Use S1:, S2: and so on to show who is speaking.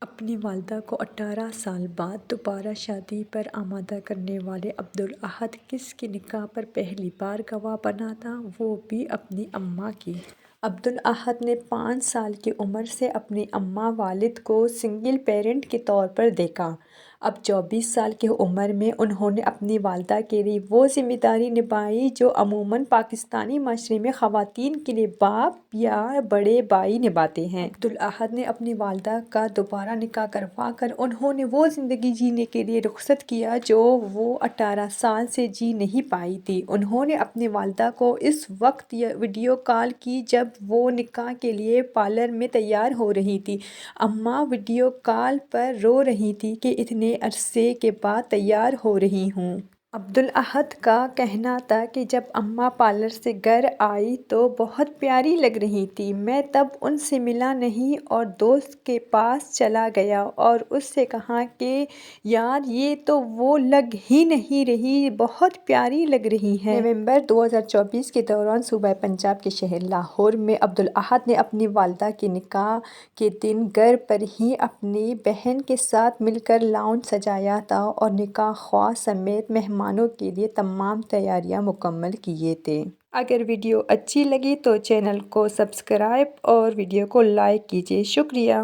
S1: اپنی والدہ کو 18 سال بعد دوبارہ شادی پر آمادہ کرنے والے عبدالاحد کس کے نکاح پر پہلی بار گواہ بنا تھا، وہ بھی اپنی اماں کی۔ عبدالاحد نے 5 سال کی عمر سے اپنی اماں والد کو سنگل پیرنٹ کے طور پر دیکھا۔ اب 24 سال کی عمر میں انہوں نے اپنی والدہ کے لیے وہ ذمہ داری نبھائی جو عموماً پاکستانی معاشرے میں خواتین کے لیے باپ یا بڑے بھائی نبھاتے ہیں۔ عبدالاحد نے اپنی والدہ کا دوبارہ نکاح کروا کر انہیں وہ زندگی جینے کے لیے رخصت کیا جو وہ 18 سال سے جی نہیں پائی تھیں۔ انہوں نے اپنی والدہ کو اس وقت ویڈیو کال کی جب وہ نکاح کے لیے پارلر میں تیار ہو رہی تھیں۔ اماں ویڈیو کال پر رو رہی تھیں کہ اتنے عرصے کے بعد تیار ہو رہی ہوں۔ عبدالاحد کا کہنا تھا کہ جب اماں پارلر سے گھر آئیں تو بہت پیاری لگ رہی تھیں۔ میں تب ان سے ملا نہیں اور دوست کے پاس چلا گیا اور اس سے کہا کہ یار یہ تو وہ لگ ہی نہیں رہی، بہت پیاری لگ رہی ہیں۔ نومبر 2024 کے دوران صوبہ پنجاب کے شہر لاہور میں عبدالاحد نے اپنی والدہ کے نکاح کے دن گھر پر ہی اپنی بہن کے ساتھ مل کر لاؤنج سجایا تھا اور نکاح خواہ سمیت مہمانوں کے لیے تمام تیاریاں مکمل کیے تھے۔ اگر ویڈیو اچھی لگی تو چینل کو سبسکرائب اور ویڈیو کو لائک کیجیے۔ شکریہ۔